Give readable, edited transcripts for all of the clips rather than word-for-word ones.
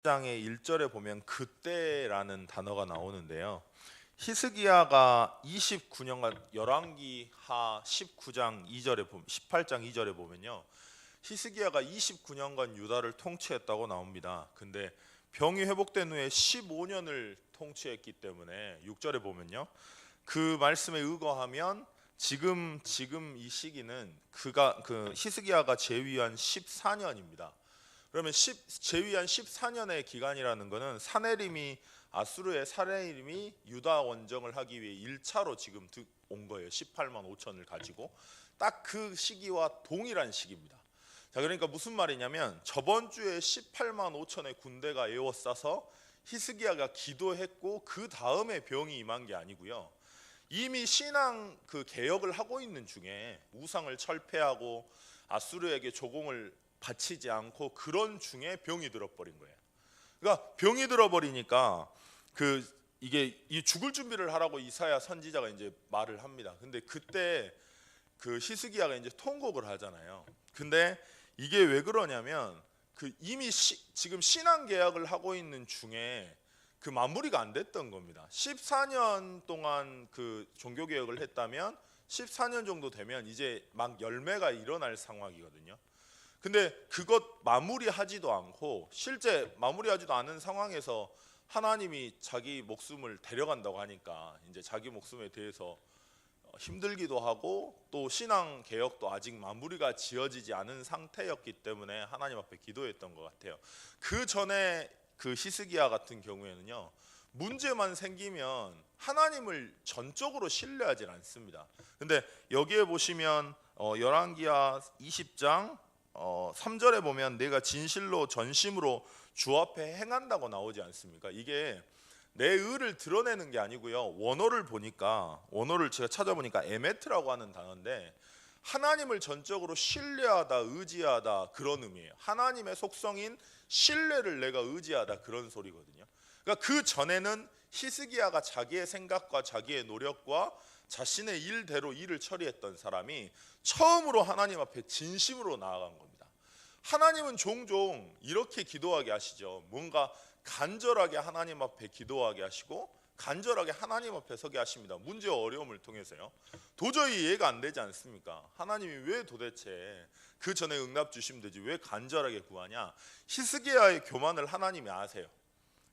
장의 1절에 보면 그때라는 단어가 나오는데요. 히스기야가 29년간 열왕기하 19장 2절에 보면 18장 2절에 보면요. 히스기야가 29년간 유다를 통치했다고 나옵니다. 근데 병이 회복된 후에 15년을 통치했기 때문에 6절에 보면요. 그 말씀에 의거하면 지금 이 시기는 그 히스기야가 재위한 14년입니다. 그러면 재위한 14년의 기간이라는 것은 아수르의 사네림이 유다 원정을 하기 위해 1차로 지금 온 거예요. 18만 5천을 가지고 딱 그 시기와 동일한 시기입니다. 자, 그러니까 무슨 말이냐면 저번 주에 18만 5천의 군대가 에워싸서 히스기야가 기도했고 그 다음에 병이 임한 게 아니고요. 이미 신앙 그 개혁을 하고 있는 중에 우상을 철폐하고 아수르에게 조공을 바치지 않고 그런 중에 병이 들어버린 거예요. 그러니까 병이 들어버리니까 이게 이 죽을 준비를 하라고 이사야 선지자가 이제 말을 합니다. 근데 그때 그 히스기야가 이제 통곡을 하잖아요. 근데 이게 왜 그러냐면 이미 지금 신앙 계약을 하고 있는 중에 그 마무리가 안 됐던 겁니다. 14년 동안 그 종교 개혁을 했다면 14년 정도 되면 이제 막 열매가 일어날 상황이거든요. 근데 그것 마무리하지도 않고 실제 마무리하지도 않은 상황에서 하나님이 자기 목숨을 데려간다고 하니까 이제 자기 목숨에 대해서 힘들기도 하고 또 신앙 개혁도 아직 마무리가 지어지지 않은 상태였기 때문에 하나님 앞에 기도했던 것 같아요. 그 전에 그 히스기야 같은 경우에는요, 문제만 생기면 하나님을 전적으로 신뢰하지 않습니다. 근데 여기에 보시면 열왕기하 20장 3절에 보면 내가 진실로 전심으로 주 앞에 행한다고 나오지 않습니까? 이게 내 의를 드러내는 게 아니고요. 원어를 제가 찾아보니까 에메트라고 하는 단어인데 하나님을 전적으로 신뢰하다, 의지하다 그런 의미예요. 하나님의 속성인 신뢰를 내가 의지하다 그런 소리거든요. 그러니까 그 전에는 히스기야가 자기의 생각과 자기의 노력과 자신의 일대로 일을 처리했던 사람이 처음으로 하나님 앞에 진심으로 나아간 겁니다. 하나님은 종종 이렇게 기도하게 하시죠. 뭔가 간절하게 하나님 앞에 기도하게 하시고 간절하게 하나님 앞에 서게 하십니다. 문제와 어려움을 통해서요. 도저히 이해가 안 되지 않습니까? 하나님이 왜 도대체 그 전에 응답 주시면 되지 왜 간절하게 구하냐? 히스기야의 교만을 하나님이 아세요.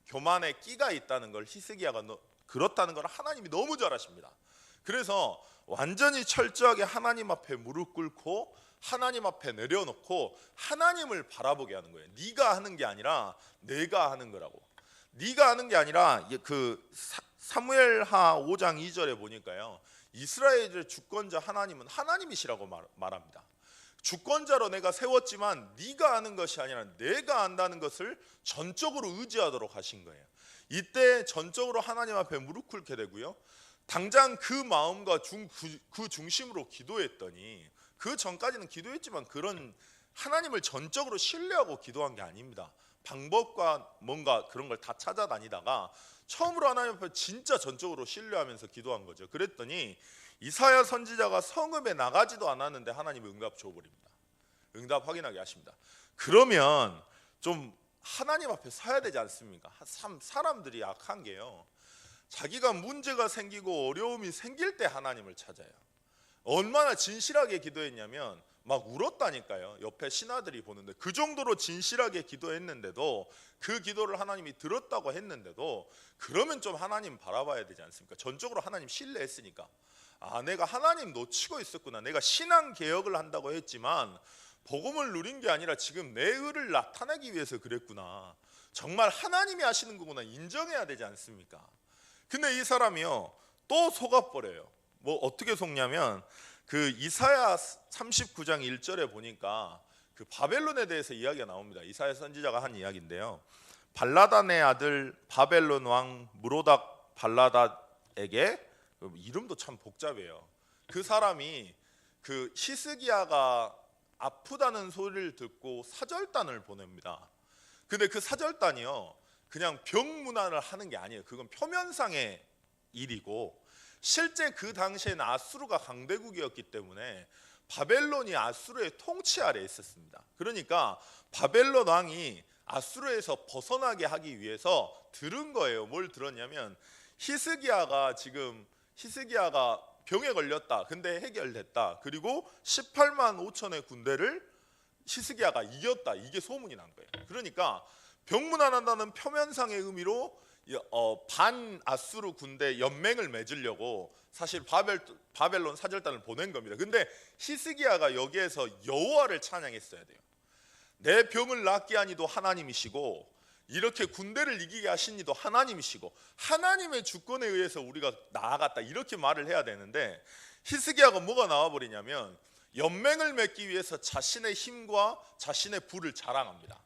교만에 끼가 있다는 걸 히스기야가 그렇다는 걸 하나님이 너무 잘 아십니다. 그래서 완전히 철저하게 하나님 앞에 무릎 꿇고 하나님 앞에 내려놓고 하나님을 바라보게 하는 거예요. 네가 하는 게 아니라 내가 하는 거라고. 네가 하는 게 아니라 그 사무엘하 5장 2절에 보니까요. 이스라엘의 주권자 하나님은 하나님이시라고 말합니다. 주권자로 내가 세웠지만 네가 아는 것이 아니라 내가 안다는 것을 전적으로 의지하도록 하신 거예요. 이때 전적으로 하나님 앞에 무릎 꿇게 되고요. 당장 그 마음과 그 중심으로 기도했더니 그 전까지는 기도했지만 그런 하나님을 전적으로 신뢰하고 기도한 게 아닙니다. 방법과 뭔가 그런 걸 다 찾아다니다가 처음으로 하나님 앞에 진짜 전적으로 신뢰하면서 기도한 거죠. 그랬더니 이사야 선지자가 성읍에 나가지도 않았는데 하나님이 응답 줘버립니다. 응답 확인하게 하십니다. 그러면 좀 하나님 앞에 서야 되지 않습니까? 사람들이 약한 게요. 자기가 문제가 생기고 어려움이 생길 때 하나님을 찾아요. 얼마나 진실하게 기도했냐면 막 울었다니까요. 옆에 신하들이 보는데 그 정도로 진실하게 기도했는데도 그 기도를 하나님이 들었다고 했는데도 그러면 좀 하나님 바라봐야 되지 않습니까? 전적으로 하나님 신뢰했으니까 내가 하나님 놓치고 있었구나. 내가 신앙 개혁을 한다고 했지만 복음을 누린 게 아니라 지금 내 의를 나타내기 위해서 그랬구나. 정말 하나님이 하시는 거구나 인정해야 되지 않습니까? 근데 이 사람이요 또 속아버려요. 뭐 어떻게 속냐면 그 이사야 39장 1절에 보니까 그 바벨론에 대해서 이야기가 나옵니다. 이사야 선지자가 한 이야기인데요. 발라단의 아들 바벨론 왕 무로닥 발라닷에게 이름도 참 복잡해요. 그 사람이 그 히스기야가 아프다는 소리를 듣고 사절단을 보냅니다. 근데 그 사절단이요 그냥 병문안을 하는 게 아니에요. 그건 표면상의 일이고 실제 그 당시에는 아수르가 강대국이었기 때문에 바벨론이 아수르의 통치 아래에 있었습니다. 그러니까 바벨론 왕이 아수르에서 벗어나게 하기 위해서 들은 거예요. 뭘 들었냐면 히스기야가 병에 걸렸다. 근데 해결됐다. 그리고 18만 5천의 군대를 히스기야가 이겼다. 이게 소문이 난 거예요. 그러니까 병문안한다는 표면상의 의미로 반 아수르 군대 연맹을 맺으려고 사실 바벨론 사절단을 보낸 겁니다. 근데 히스기야가 여기에서 여호와를 찬양했어야 돼요. 내 병을 낫게 하니도 하나님이시고 이렇게 군대를 이기게 하신 이도 하나님이시고 하나님의 주권에 의해서 우리가 나아갔다, 이렇게 말을 해야 되는데 히스기야가 뭐가 나와버리냐면 연맹을 맺기 위해서 자신의 힘과 자신의 부를 자랑합니다.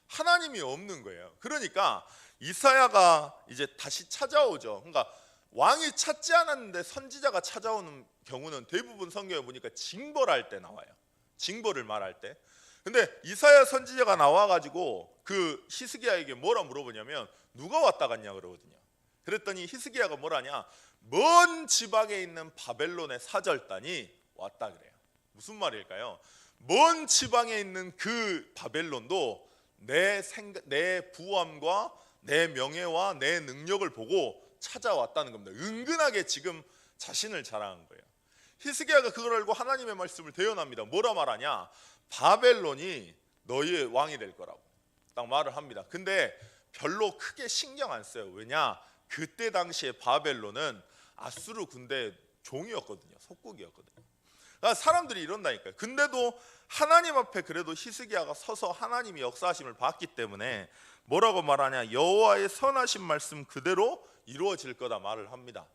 하나님이 없는 거예요. 그러니까 이사야가 이제 다시 찾아오죠. 그러니까 왕이 찾지 않았는데 선지자가 찾아오는 경우는 대부분 성경에 보니까 징벌할 때 나와요. 징벌을 말할 때. 근데 이사야 선지자가 나와가지고 그 히스기야에게 뭐라 물어보냐면 누가 왔다 갔냐 그러거든요. 그랬더니 히스기야가 뭐라냐, 먼 지방에 있는 바벨론의 사절단이 왔다 그래요. 무슨 말일까요? 먼 지방에 있는 그 바벨론도 내 부함과 내 명예와 내 능력을 보고 찾아왔다는 겁니다. 은근하게 지금 자신을 자랑한 거예요. 히스기야가 그걸 알고 하나님의 말씀을 대언합니다. 뭐라 말하냐, 바벨론이 너희의 왕이 될 거라고 딱 말을 합니다. 근데 별로 크게 신경 안 써요. 왜냐, 그때 당시에 바벨론은 아수르 군대의 종이었거든요. 속국이었거든요. 그러니까 사람들이 이런다니까요. 근데도 하나님 앞에 그래도 히스기야가 서서 하나님이 역사하심을 봤기 때문에 뭐라고 말하냐, 여호와의 선하신 말씀 그대로 이루어질 거다 말을 합니다.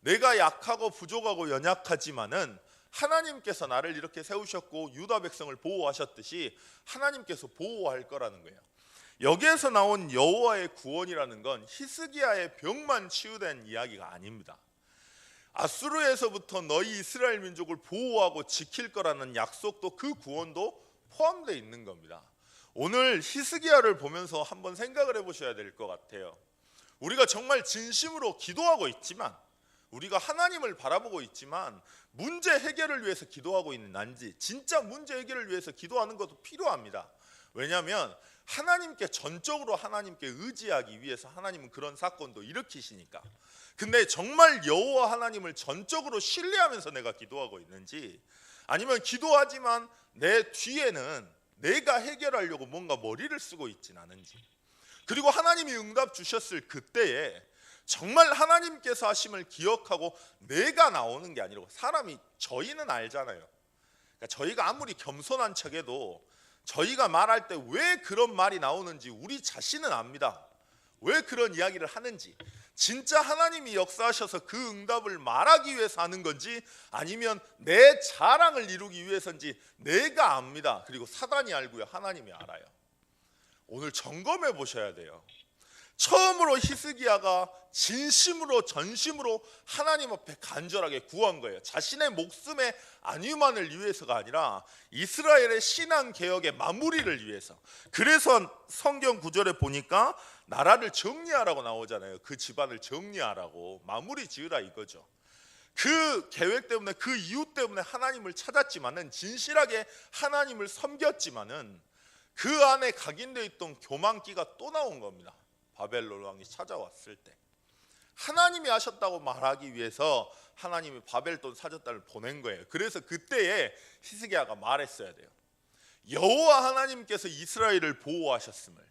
내가 약하고 부족하고 연약하지만은 하나님께서 나를 이렇게 세우셨고 유다 백성을 보호하셨듯이 하나님께서 보호할 거라는 거예요. 여기에서 나온 여호와의 구원이라는 건 히스기야의 병만 치유된 이야기가 아닙니다. 아수르에서부터 너희 이스라엘 민족을 보호하고 지킬 거라는 약속도, 그 구원도 포함되어 있는 겁니다. 오늘 히스기야를 보면서 한번 생각을 해보셔야 될 것 같아요. 우리가 정말 진심으로 기도하고 있지만, 우리가 하나님을 바라보고 있지만 문제 해결을 위해서 기도하고 있는지, 진짜 문제 해결을 위해서 기도하는 것도 필요합니다. 왜냐하면 하나님께 전적으로 하나님께 의지하기 위해서 하나님은 그런 사건도 일으키시니까. 근데 정말 여호와 하나님을 전적으로 신뢰하면서 내가 기도하고 있는지, 아니면 기도하지만 내 뒤에는 내가 해결하려고 뭔가 머리를 쓰고 있진 않은지, 그리고 하나님이 응답 주셨을 그때에 정말 하나님께서 하심을 기억하고 내가 나오는 게 아니라, 사람이 저희는 알잖아요. 그러니까 저희가 아무리 겸손한 척해도 저희가 말할 때 왜 그런 말이 나오는지 우리 자신은 압니다. 왜 그런 이야기를 하는지. 진짜 하나님이 역사하셔서 그 응답을 말하기 위해서 하는 건지, 아니면 내 자랑을 이루기 위해서인지 내가 압니다. 그리고 사단이 알고요, 하나님이 알아요. 오늘 점검해 보셔야 돼요. 처음으로 히스기야가 진심으로 전심으로 하나님 앞에 간절하게 구한 거예요. 자신의 목숨의 안위만을 위해서가 아니라 이스라엘의 신앙 개혁의 마무리를 위해서. 그래서 성경 구절에 보니까 나라를 정리하라고 나오잖아요. 그 집안을 정리하라고, 마무리 지으라 이거죠. 그 계획 때문에, 그 이유 때문에 하나님을 찾았지만은, 진실하게 하나님을 섬겼지만은 그 안에 각인되어 있던 교만기가 또 나온 겁니다. 바벨론 왕이 찾아왔을 때 하나님이 하셨다고 말하기 위해서 하나님이 바벨론 사절단을 보낸 거예요. 그래서 그때에 히스기야가 말했어야 돼요. 여호와 하나님께서 이스라엘을 보호하셨음을,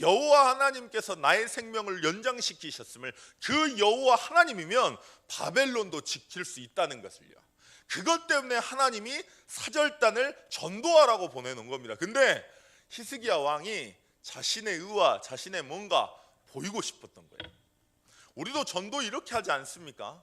여호와 하나님께서 나의 생명을 연장시키셨음을, 그 여호와 하나님이면 바벨론도 지킬 수 있다는 것을요. 그것 때문에 하나님이 사절단을 전도하라고 보내놓은 겁니다. 근데 히스기야 왕이 자신의 의와 자신의 뭔가 보이고 싶었던 거예요. 우리도 전도 이렇게 하지 않습니까?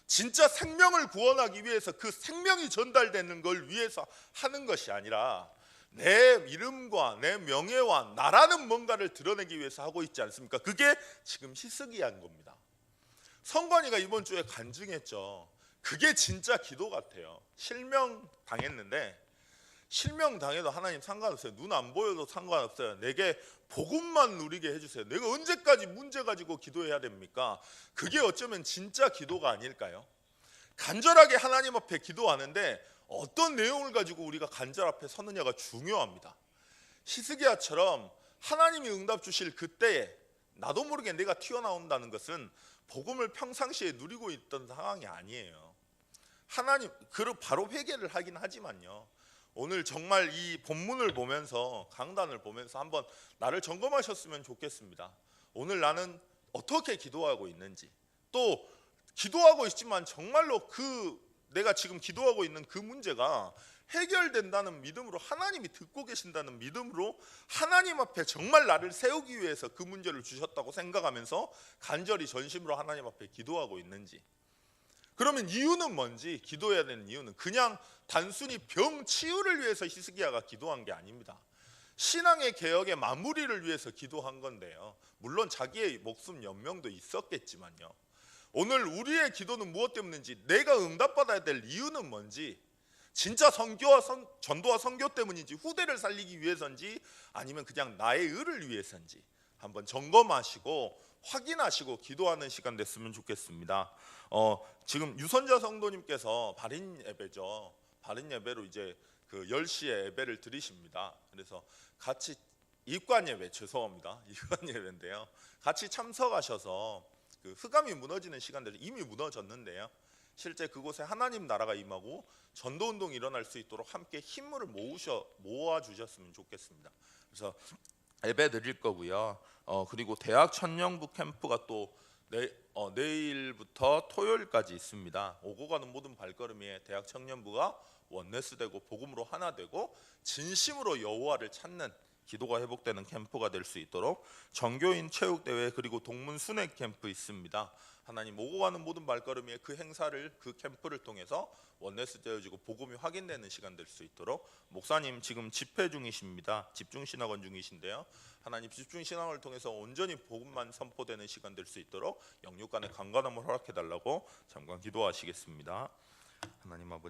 진짜 생명을 구원하기 위해서, 그 생명이 전달되는 걸 위해서 하는 것이 아니라 내 이름과 내 명예와 나라는 뭔가를 드러내기 위해서 하고 있지 않습니까? 그게 지금 히스기야인 겁니다. 성관이가 이번 주에 간증했죠. 그게 진짜 기도 같아요. 실명 당했는데, 실명 당해도 하나님 상관없어요. 눈 안 보여도 상관없어요. 내게 복음만 누리게 해주세요. 내가 언제까지 문제 가지고 기도해야 됩니까? 그게 어쩌면 진짜 기도가 아닐까요? 간절하게 하나님 앞에 기도하는데 어떤 내용을 가지고 우리가 간절 앞에 서느냐가 중요합니다. 히스기야처럼 하나님이 응답 주실 그때에 나도 모르게 내가 튀어나온다는 것은 복음을 평상시에 누리고 있던 상황이 아니에요. 하나님 바로 회개를 하긴 하지만요. 오늘 정말 이 본문을 보면서 강단을 보면서 한번 나를 점검하셨으면 좋겠습니다. 오늘 나는 어떻게 기도하고 있는지, 또 기도하고 있지만 정말로 내가 지금 기도하고 있는 그 문제가 해결된다는 믿음으로, 하나님이 듣고 계신다는 믿음으로 하나님 앞에 정말 나를 세우기 위해서 그 문제를 주셨다고 생각하면서 간절히 전심으로 하나님 앞에 기도하고 있는지. 그러면 이유는 뭔지, 기도해야 되는 이유는 그냥 단순히 병 치유를 위해서 히스기야가 기도한 게 아닙니다. 신앙의 개혁의 마무리를 위해서 기도한 건데요. 물론 자기의 목숨 연명도 있었겠지만요. 오늘 우리의 기도는 무엇 때문인지, 내가 응답받아야 될 이유는 뭔지, 진짜 전도와 선교 때문인지, 후대를 살리기 위해서인지, 아니면 그냥 나의 의를 위해서인지 한번 점검하시고 확인하시고 기도하는 시간 됐으면 좋겠습니다. 지금 유선자 성도님께서 발인 예배죠. 발인 예배로 이제 그 10시에 예배를 드리십니다. 그래서 같이 입관 예배, 죄송합니다. 입관 예배인데요. 같이 참석하셔서 그 흑암이 무너지는 시간들이 이미 무너졌는데요. 실제 그곳에 하나님 나라가 임하고 전도 운동이 일어날 수 있도록 함께 힘을 모아 주셨으면 좋겠습니다. 그래서 예배 드릴 거고요. 그리고 대학 천년부 캠프가 또 내일부터 토요일까지 있습니다. 오고 가는 모든 발걸음에 대학 청년부가 원네스 되고 복음으로 하나 되고 진심으로 여호와를 찾는 기도가 회복되는 캠프가 될 수 있도록 정교인 체육대회, 그리고 동문 순회 캠프 있습니다. 하나님 오고 가는 모든 발걸음에 그 행사를, 그 캠프를 통해서 원네스 되어지고 복음이 확인되는 시간 될 수 있도록, 목사님 지금 집회 중이십니다. 집중신학원 중이신데요. 하나님 집중신학원을 통해서 온전히 복음만 선포되는 시간 될 수 있도록 영육간의 강건함을 허락해달라고 잠깐 기도하시겠습니다. 하나님 아버지,